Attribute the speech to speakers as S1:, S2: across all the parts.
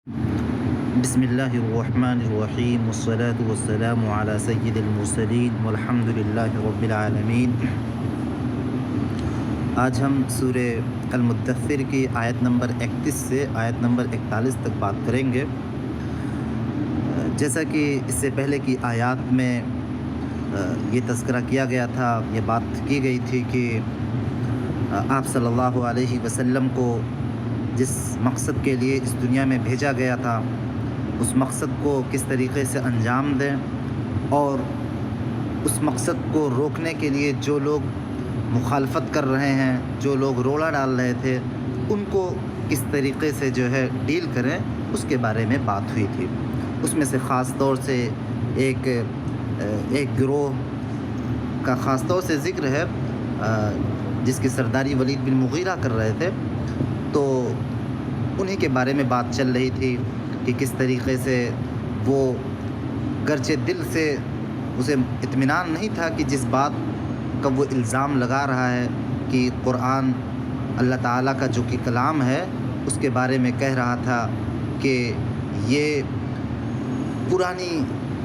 S1: بسم اللہ الرحمن الرحیم والصلاة والسلام علی سید المرسلین والحمد للہ رب العالمین۔ آج ہم سورہ المدثر کی آیت نمبر 31 سے آیت نمبر 41 تک بات کریں گے۔ جیسا کہ اس سے پہلے کی آیات میں یہ تذکرہ کیا گیا تھا، یہ بات کی گئی تھی کہ آپ صلی اللہ علیہ وسلم کو جس مقصد کے لیے اس دنیا میں بھیجا گیا تھا اس مقصد کو کس طریقے سے انجام دیں، اور اس مقصد کو روکنے کے لیے جو لوگ مخالفت کر رہے ہیں، جو لوگ روڑا ڈال رہے تھے، ان کو کس طریقے سے ڈیل کریں، اس کے بارے میں بات ہوئی تھی۔ اس میں سے خاص طور سے ایک گروہ کا خاص طور سے ذکر ہے جس کی سرداری ولید بن مغیرہ کر رہے تھے، تو انہی کے بارے میں بات چل رہی تھی کہ کس طریقے سے وہ گرچہ دل سے اسے اطمینان نہیں تھا کہ جس بات کا وہ الزام لگا رہا ہے کہ قرآن اللہ تعالیٰ کا جو کہ کلام ہے اس کے بارے میں کہہ رہا تھا کہ یہ پرانی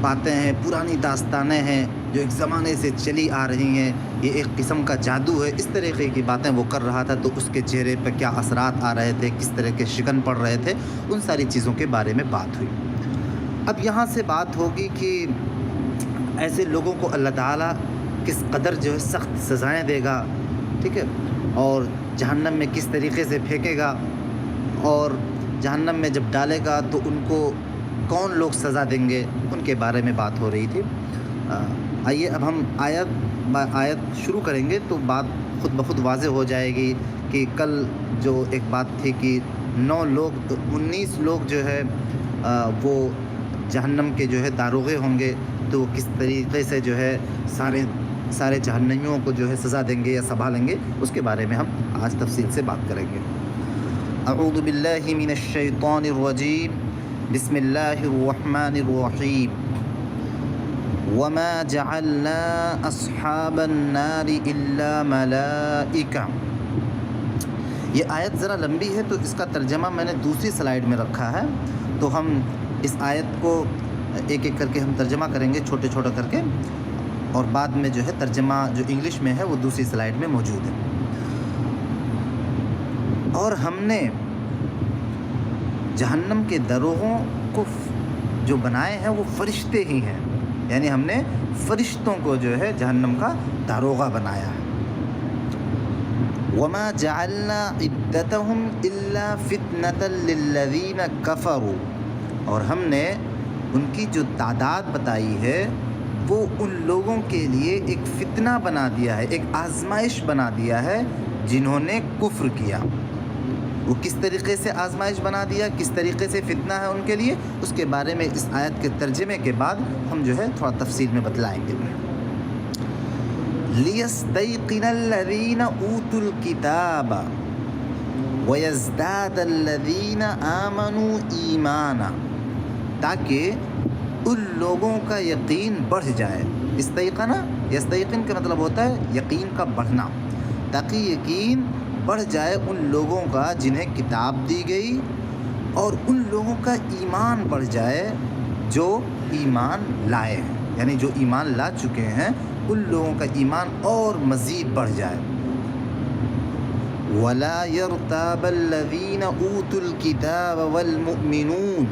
S1: باتیں ہیں، پرانی داستانیں ہیں جو ایک زمانے سے چلی آ رہی ہیں، یہ ایک قسم کا جادو ہے، اس طریقے کی باتیں وہ کر رہا تھا، تو اس کے چہرے پہ کیا اثرات آ رہے تھے، کس طرح کے شکن پڑ رہے تھے، ان ساری چیزوں کے بارے میں بات ہوئی۔ اب یہاں سے بات ہوگی کہ ایسے لوگوں کو اللہ تعالیٰ کس قدر سخت سزائیں دے گا، ٹھیک ہے، اور جہنم میں کس طریقے سے پھینکے گا، اور جہنم میں جب ڈالے گا تو ان کو کون لوگ سزا دیں گے، ان کے بارے میں بات ہو رہی تھی۔ آئیے اب ہم آیت با آیت شروع کریں گے تو بات خود بخود واضح ہو جائے گی کہ کل جو ایک بات تھی کہ 19 لوگ وہ جہنم کے داروغے ہوں گے، تو کس طریقے سے سارے جہنمیوں کو سزا دیں گے یا سنبھالیں گے، اس کے بارے میں ہم آج تفصیل سے بات کریں گے۔ اعوذ باللہ من الشیطان الرجیم، بسم اللہ الرحمن الرحیم۔ وما جعلنا اصحاب النار الا ملائکہ۔ یہ آیت ذرا لمبی ہے تو اس کا ترجمہ میں نے دوسری سلائیڈ میں رکھا ہے، تو ہم اس آیت کو ایک ایک کر کے ہم ترجمہ کریں گے، چھوٹے چھوٹے کر کے، اور بعد میں ترجمہ جو انگلش میں ہے وہ دوسری سلائیڈ میں موجود ہے۔ اور ہم نے جہنم کے دروغوں کو جو بنائے ہیں وہ فرشتے ہی ہیں، یعنی ہم نے فرشتوں کو جہنم کا داروغہ بنایا ہے۔ وما جعلنا عدتهم الا فتنة للذین کفروا، اور ہم نے ان کی جو تعداد بتائی ہے وہ ان لوگوں کے لیے ایک فتنہ بنا دیا ہے، ایک آزمائش بنا دیا ہے جنہوں نے کفر کیا۔ وہ کس طریقے سے آزمائش بنا دیا، کس طریقے سے فتنہ ہے ان کے لیے، اس کے بارے میں اس آیت کے ترجمے کے بعد ہم تھوڑا تفصیل میں بتلائیں گے۔ لِيَسْتَيْقِنَ الَّذِينَ أُوتُوا الْكِتَابَ وَيَزْدَادَ الَّذِينَ آمَنُوا ایمانا، تاکہ ان لوگوں کا یقین بڑھ جائے۔ استیقنا، یستیقن کا مطلب ہوتا ہے یقین کا بڑھنا، تاکہ یقین بڑھ جائے ان لوگوں کا جنہیں کتاب دی گئی، اور ان لوگوں کا ایمان بڑھ جائے جو ایمان لائے ہیں، یعنی جو ایمان لا چکے ہیں ان لوگوں کا ایمان اور مزید بڑھ جائے۔ وَلَا يَرْتَابَ الَّذِينَ أُوتُوا الْكِتَابَ وَالْمُؤْمِنُونَ،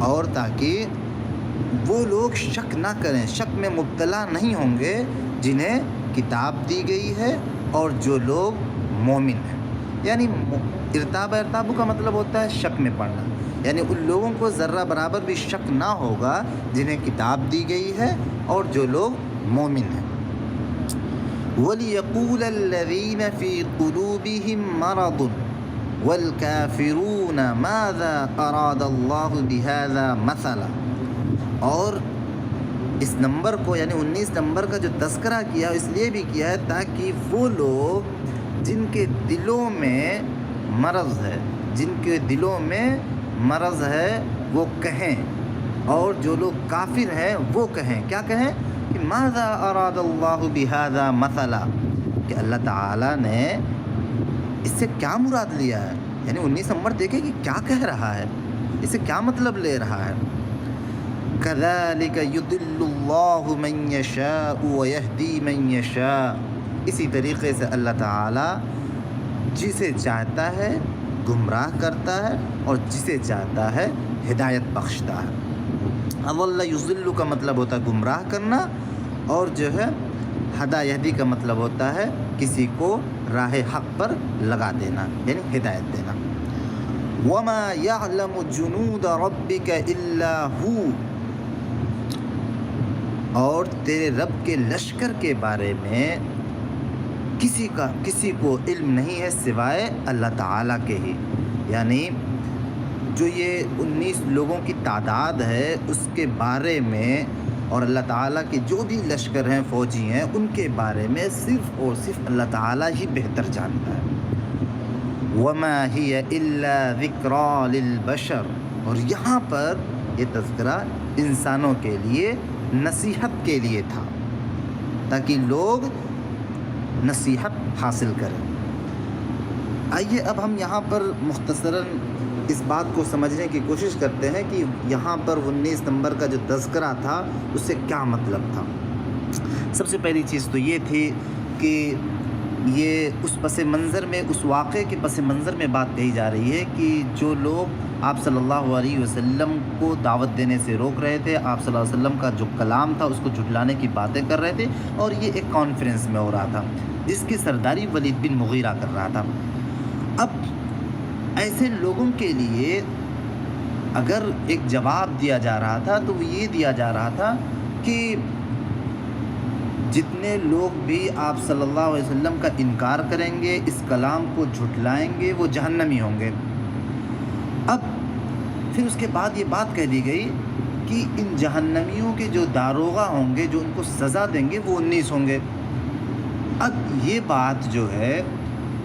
S1: اور تاکہ وہ لوگ شک نہ کریں، شک میں مبتلا نہیں ہوں گے جنہیں کتاب دی گئی ہے اور جو لوگ مومن ہیں۔ یعنی ارتابو کا مطلب ہوتا ہے شک میں پڑنا، یعنی ان لوگوں کو ذرہ برابر بھی شک نہ ہوگا جنہیں کتاب دی گئی ہے اور جو لوگ مومن ہیں۔ وَلِيَقُولَ الَّذِينَ فِي قُلُوبِهِم مَّرَضٌ وَالْكَافِرُونَ مَاذَا أَرَادَ اللَّهُ بِهَذَا مَثَلًا، اور اس نمبر کو یعنی 19 نمبر کا جو تذکرہ کیا اس لیے بھی کیا ہے تاکہ وہ لوگ جن کے دلوں میں مرض ہے، جن کے دلوں میں مرض ہے وہ کہیں، اور جو لوگ کافر ہیں وہ کہیں، کیا کہیں کہ ماذا اراد اللہ بہذا مثلا، کہ اللہ تعالیٰ نے اس سے کیا مراد لیا ہے، یعنی 19 نمبر دیکھیں کہ کیا کہہ رہا ہے، اسے کیا مطلب لے رہا ہے؟ كَذَلِكَ يُضِلُّ اللَّهُ مَن يَشَاءُ وَيَهْدِي مَن يَشَاءُ، اسی طریقے سے اللہ تعالیٰ جسے چاہتا ہے گمراہ کرتا ہے اور جسے چاہتا ہے ہدایت بخشتا ہے۔ اضل یضل کا مطلب ہوتا ہے گمراہ کرنا، اور جو ہے ہدا یہدی کا مطلب ہوتا ہے کسی کو راہ حق پر لگا دینا، یعنی ہدایت دینا۔ وما يعلم جنود ربك الا هو، اور تیرے رب کے لشکر کے بارے میں کسی کو علم نہیں ہے سوائے اللہ تعالیٰ کے ہی، یعنی جو یہ 19 لوگوں کی تعداد ہے اس کے بارے میں، اور اللہ تعالیٰ کے جو بھی لشکر ہیں فوجی ہیں ان کے بارے میں صرف اور صرف اللہ تعالیٰ ہی بہتر جانتا ہے۔ وما هي الا ذکریٰ للبشر، اور یہاں پر یہ تذکرہ انسانوں کے لیے نصیحت کے لیے تھا، تاکہ لوگ نصیحت حاصل کریں۔ آئیے اب ہم یہاں پر مختصراً اس بات کو سمجھنے کی کوشش کرتے ہیں کہ یہاں پر 19 نمبر کا جو تذکرہ تھا اس سے کیا مطلب تھا۔ سب سے پہلی چیز تو یہ تھی کہ یہ اس پس منظر میں، اس واقعے کے پس منظر میں بات کہی جا رہی ہے کہ جو لوگ آپ صلی اللہ علیہ وسلم کو دعوت دینے سے روک رہے تھے، آپ صلی اللہ علیہ وسلم کا جو کلام تھا اس کو جھٹلانے کی باتیں کر رہے تھے، اور یہ ایک کانفرنس میں ہو رہا تھا جس کی سرداری ولید بن مغیرہ کر رہا تھا۔ اب ایسے لوگوں کے لیے اگر ایک جواب دیا جا رہا تھا تو وہ یہ دیا جا رہا تھا کہ جتنے لوگ بھی آپ صلی اللہ علیہ وسلم کا انکار کریں گے، اس کلام کو جھٹلائیں گے، وہ جہنمی ہوں گے۔ اب پھر اس کے بعد یہ بات کہہ دی گئی کہ ان جہنمیوں کے جو داروغہ ہوں گے، جو ان کو سزا دیں گے، وہ 19 ہوں گے۔ اب یہ بات جو ہے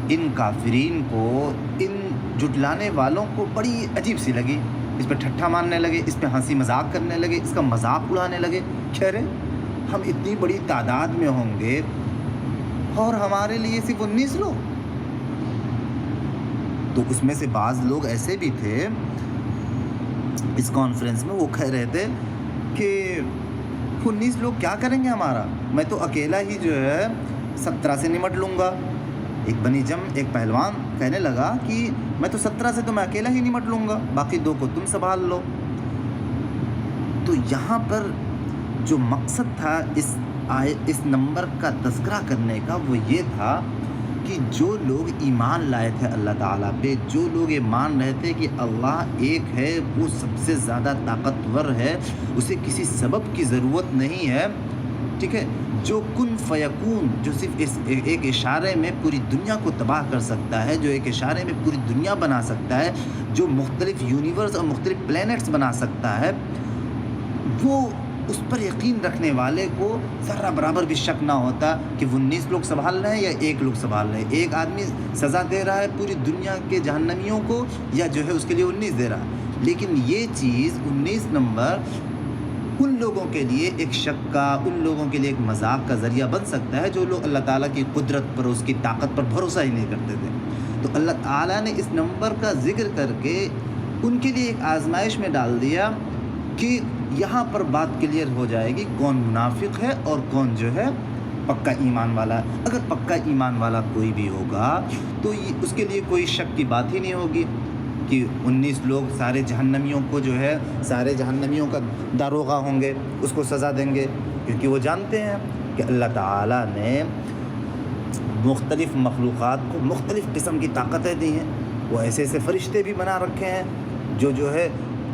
S1: ان کافرین کو، ان جھٹلانے والوں کو بڑی عجیب سی لگی، اس پہ ٹھٹھا مارنے لگے، اس پہ ہنسی مذاق کرنے لگے، اس کا مذاق اڑانے لگے۔ کہہ رہے ہم اتنی بڑی تعداد میں ہوں گے اور ہمارے لیے صرف 19 لوگ؟ تو اس میں سے بعض لوگ ایسے بھی تھے اس کانفرنس میں، وہ کہہ رہے تھے کہ 19 لوگ کیا کریں گے ہمارا، میں تو اکیلا ہی جو ہے 17 سے نمٹ لوں گا۔ ایک بنی جم، ایک پہلوان کہنے لگا کہ میں تو 17 سے تو میں اکیلا ہی نمٹ لوں گا، باقی 2 کو تم سنبھال لو۔ تو یہاں پر جو مقصد تھا اس نمبر کا تذکرہ کرنے کا، وہ یہ تھا کہ جو لوگ ایمان لائے تھے اللہ تعالیٰ پہ، جو لوگ یہ مان رہے تھے کہ اللہ ایک ہے، وہ سب سے زیادہ طاقتور ہے، اسے کسی سبب کی ضرورت نہیں ہے، ٹھیک ہے، جو کن فیکون، جو صرف ایک اشارے میں پوری دنیا کو تباہ کر سکتا ہے، جو ایک اشارے میں پوری دنیا بنا سکتا ہے، جو مختلف یونیورس اور مختلف پلینٹس بنا سکتا ہے، وہ اس پر یقین رکھنے والے کو ذرہ برابر بھی شک نہ ہوتا کہ وہ 19 لوگ سنبھال رہے ہیں یا 1 لوگ سنبھال رہے ہیں، ایک آدمی سزا دے رہا ہے پوری دنیا کے جہنمیوں کو، یا جو ہے اس کے لیے 19 دے رہا ہے۔ لیکن یہ چیز 19 نمبر ان لوگوں کے لیے ایک شک کا، ان لوگوں کے لیے ایک مذاق کا ذریعہ بن سکتا ہے جو لوگ اللہ تعالیٰ کی قدرت پر، اس کی طاقت پر بھروسہ ہی نہیں کرتے تھے۔ تو اللہ تعالیٰ نے اس نمبر کا ذکر کر کے ان کے لیے ایک آزمائش میں ڈال دیا کہ یہاں پر بات کلیئر ہو جائے گی کون منافق ہے اور کون جو ہے پکا ایمان والا ہے۔ اگر پکا ایمان والا کوئی بھی ہوگا تو اس کے لیے کوئی شک کی بات ہی نہیں ہوگی کہ 19 لوگ سارے جہنمیوں کو جو ہے، سارے جہنمیوں کا داروغہ ہوں گے، اس کو سزا دیں گے، کیونکہ وہ جانتے ہیں کہ اللہ تعالیٰ نے مختلف مخلوقات کو مختلف قسم کی طاقتیں دی ہیں۔ وہ ایسے ایسے فرشتے بھی بنا رکھے ہیں جو ہے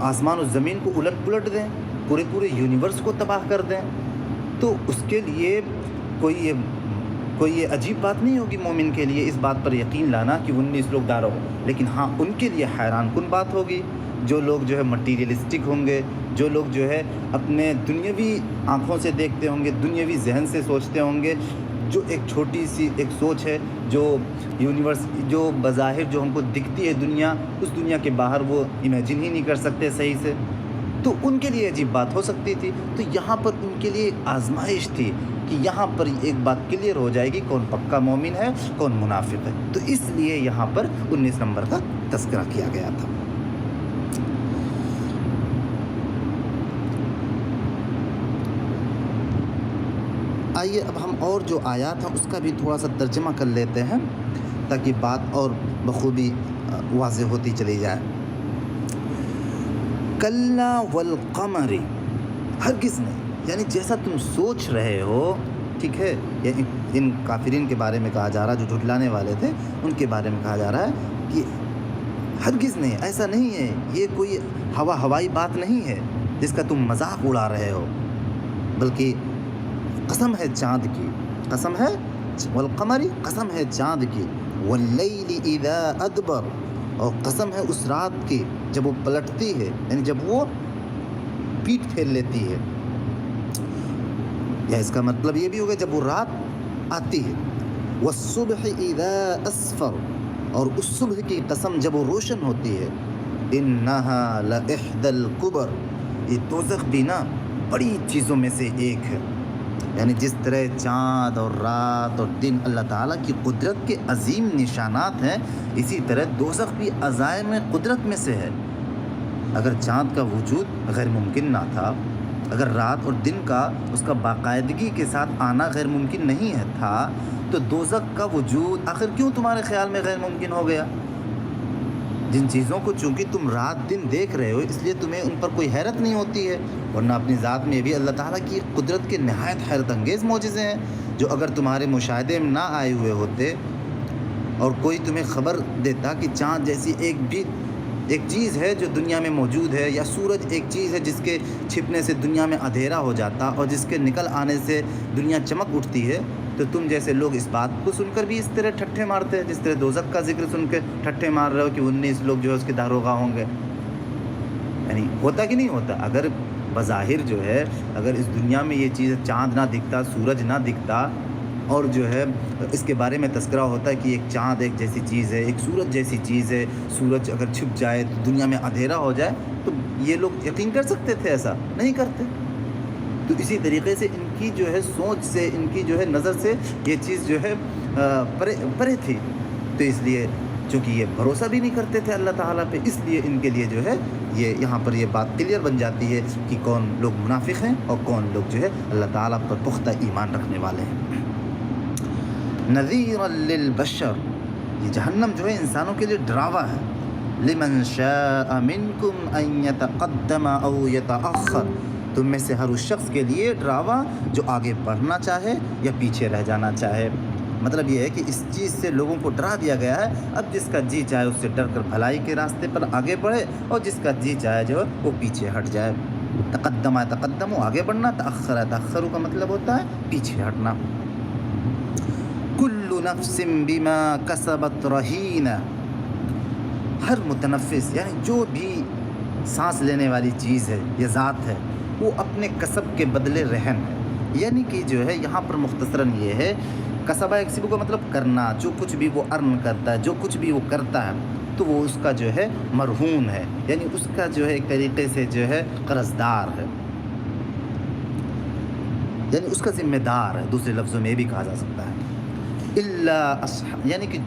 S1: آسمان و زمین کو الٹ پلٹ دیں، پورے یونیورس کو تباہ کر دیں۔ تو اس کے لیے کوئی یہ عجیب بات نہیں ہوگی مومن کے لیے اس بات پر یقین لانا کہ 19 لوگ دارو، لیکن ہاں ان کے لیے حیران کن بات ہوگی جو لوگ جو ہے مٹیریلسٹک ہوں گے، جو لوگ جو ہے اپنے دنیاوی آنکھوں سے دیکھتے ہوں گے، دنیاوی ذہن سے سوچتے ہوں گے، جو ایک چھوٹی سی ایک سوچ ہے، جو یونیورس جو بظاہر جو ہم کو دکھتی ہے دنیا، اس دنیا کے باہر وہ امیجن ہی نہیں کر سکتے صحیح سے، تو ان کے لیے عجیب بات ہو سکتی تھی۔ تو یہاں پر ان کے لیے ایک آزمائش تھی کہ یہاں پر ایک بات کلیئر ہو جائے گی کون پکا مومن ہے کون منافق ہے، تو اس لیے یہاں پر 19 نمبر کا تذکرہ کیا گیا تھا۔ آئیے اب ہم اور جو آیات ہیں اس کا بھی تھوڑا سا ترجمہ کر لیتے ہیں تاکہ بات اور بخوبی واضح ہوتی چلی جائے. کلا والقمر، ہرگز نہیں، یعنی جیسا تم سوچ رہے ہو، ٹھیک ہے، یعنی ان کافرین کے بارے میں کہا جا رہا، جو جھٹلانے والے تھے ان کے بارے میں کہا جا رہا ہے کہ ہرگز نہیں، ایسا نہیں ہے، یہ کوئی ہوائی بات نہیں ہے جس کا تم مذاق اڑا رہے ہو، بلکہ قسم ہے چاند کی، قسم ہے والقمر، قسم ہے چاند کی، واللیل اذا ادبر، اور قسم ہے اس رات کی جب وہ پلٹتی ہے، یعنی جب وہ پیٹ پھیر لیتی ہے، یا اس کا مطلب یہ بھی ہوگا جب وہ رات آتی ہے. والصبح اذا اسفر، اور اس صبح کی قسم جب وہ روشن ہوتی ہے. انہا لإحدى الکبر، یہ دوزخ بھی نا بڑی چیزوں میں سے ایک ہے. یعنی جس طرح چاند اور رات اور دن اللہ تعالیٰ کی قدرت کے عظیم نشانات ہیں، اسی طرح دوزخ بھی عزائم قدرت میں سے ہے. اگر چاند کا وجود غیر ممکن نہ تھا، اگر رات اور دن کا اس کا باقاعدگی کے ساتھ آنا غیر ممکن نہیں ہے تھا، تو دوزخ کا وجود آخر کیوں تمہارے خیال میں غیر ممکن ہو گیا؟ جن چیزوں کو چونکہ تم رات دن دیکھ رہے ہو اس لیے تمہیں ان پر کوئی حیرت نہیں ہوتی ہے، ورنہ اپنی ذات میں بھی اللہ تعالیٰ کی قدرت کے نہایت حیرت انگیز معجزے ہیں جو اگر تمہارے مشاہدے میں نہ آئے ہوئے ہوتے اور کوئی تمہیں خبر دیتا کہ چاند جیسی ایک چیز ہے جو دنیا میں موجود ہے، یا سورج ایک چیز ہے جس کے چھپنے سے دنیا میں اندھیرا ہو جاتا اور جس کے نکل آنے سے دنیا چمک اٹھتی ہے، تو تم جیسے لوگ اس بات کو سن کر بھی اس طرح ٹھٹھے مارتے ہیں، جس طرح دوزخ کا ذکر سن کے ٹھٹھے مار رہے ہو کہ 19 لوگ جو ہے اس کے داروغہ ہوں گے. یعنی ہوتا کہ نہیں ہوتا؟ اگر بظاہر جو ہے اگر اس دنیا میں یہ چیز چاند نہ دکھتا، سورج نہ دکھتا، اور جو ہے اس کے بارے میں تذکرہ ہوتا ہے کہ ایک چاند ایک جیسی چیز ہے، ایک سورج جیسی چیز ہے، سورج اگر چھپ جائے تو دنیا میں اندھیرا ہو جائے، تو یہ لوگ یقین کر سکتے تھے؟ ایسا نہیں کرتے. تو اسی طریقے سے ان کی جو ہے سوچ سے، ان کی جو ہے نظر سے یہ چیز جو ہے پرے تھی. تو اس لیے چونکہ یہ بھروسہ بھی نہیں کرتے تھے اللہ تعالیٰ پہ، اس لیے ان کے لیے جو ہے یہ یہاں پر یہ بات کلیئر بن جاتی ہے کہ کون لوگ منافق ہیں اور کون لوگ جو ہے اللہ تعالیٰ پر پختہ ایمان رکھنے والے ہیں. نذیرا للبشر، یہ جہنم جو ہے انسانوں کے لیے ڈراوا ہے. لمن شاء منکم ان یتقدم او یتأخر، تم میں سے ہر اس شخص کے لیے ڈراوا جو آگے بڑھنا چاہے یا پیچھے رہ جانا چاہے. مطلب یہ ہے کہ اس چیز سے لوگوں کو ڈرا دیا گیا ہے، اب جس کا جی چاہے اس سے ڈر کر بھلائی کے راستے پر آگے بڑھے، اور جس کا جی چاہے جو ہے وہ پیچھے ہٹ جائے. تقدم تقدم آگے بڑھنا، تأخر تأخر کا مطلب ہوتا ہے پیچھے ہٹنا. کل نفس بما کسبت رہین، ہر متنفس یعنی جو بھی سانس لینے والی چیز ہے یا ذات ہے وہ اپنے کسب کے بدلے رہن ہے. یعنی کہ جو ہے یہاں پر مختصراً یہ ہے، کسبہ ایک کا مطلب کرنا، جو کچھ بھی وہ ارن کرتا ہے، جو کچھ بھی وہ کرتا ہے تو وہ اس کا جو ہے مرہون ہے، یعنی اس کا جو ہے ایک طریقے سے جو ہے قرضدار ہے، یعنی اس کا ذمہ دار ہے. دوسرے لفظوں میں یہ بھی کہا جا سکتا ہے. یعنی کہ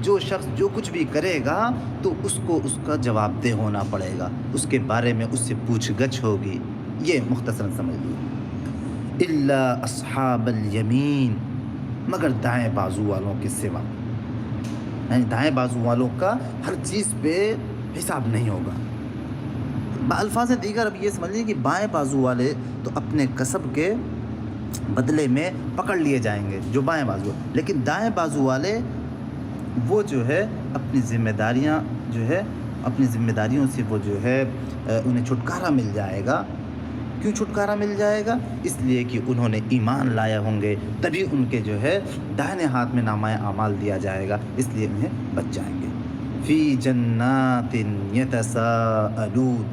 S1: جو شخص جو کچھ بھی کرے گا تو اس کو اس کا جواب دہ ہونا پڑے گا، اس کے بارے میں اس سے پوچھ گچھ ہوگی. یہ مختصراً سمجھ لیجیے. الا اصحاب الیمین، مگر دائیں بازو والوں کے سوا، یعنی دائیں بازو والوں کا ہر چیز پہ حساب نہیں ہوگا. الفاظ دیگر اب یہ سمجھ لیجیے کہ بائیں بازو والے تو اپنے کسب کے بدلے میں پکڑ لیے جائیں گے جو بائیں بازو، لیکن دائیں بازو والے وہ جو ہے اپنی ذمہ داریاں جو ہے اپنی ذمہ داریوں سے وہ جو ہے انہیں چھٹکارا مل جائے گا. کیوں چھٹکارا مل جائے گا؟ اس لیے کہ انہوں نے ایمان لائے ہوں گے، تبھی ان کے جو ہے دائیں ہاتھ میں نامہ اعمال دیا جائے گا، اس لیے انہیں بچ جائیں گے. فی جنات یتساءلون،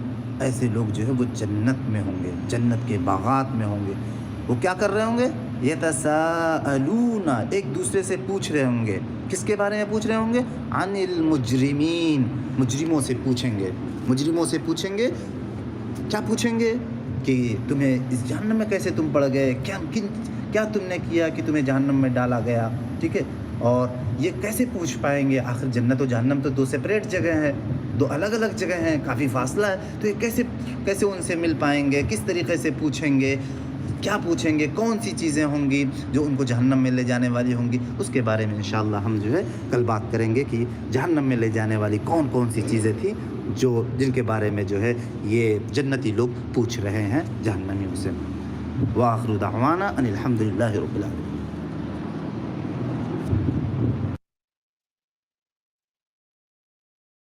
S1: ایسے لوگ جو ہے وہ جنت میں ہوں گے، جنت کے باغات میں ہوں گے. وہ کیا کر رہے ہوں گے؟ یتساءلون، ایک دوسرے سے پوچھ رہے ہوں گے. کس کے بارے میں پوچھ رہے ہوں گے؟ عن المجرمین، مجرموں سے پوچھیں گے. مجرموں سے پوچھیں گے، کیا پوچھیں گے؟ کہ تمہیں اس جہنم میں کیسے تم پڑ گئے، کیا تم نے کیا کہ تمہیں جہنم میں ڈالا گیا، ٹھیک ہے. اور یہ کیسے پوچھ پائیں گے؟ آخر جنت و جہنم تو دو سپریٹ جگہ ہیں، دو الگ الگ جگہ ہیں، کافی فاصلہ ہے، تو یہ کیسے ان سے مل پائیں گے، کس طریقے سے پوچھیں گے؟ کیا پوچھیں گے, کون سی چیزیں ہوں گی جو ان کو جہنم میں لے جانے والی ہوں گی, اس کے بارے میں انشاءاللہ ہم جو ہے کل بات کریں گے کہ جہنم میں لے جانے والی کون کون سی چیزیں تھیں جن کے بارے میں جو ہے یہ جنتی لوگ پوچھ رہے ہیں جہنمیوں سے. وآخر دعوانا ان الحمد للہ رب العالمین.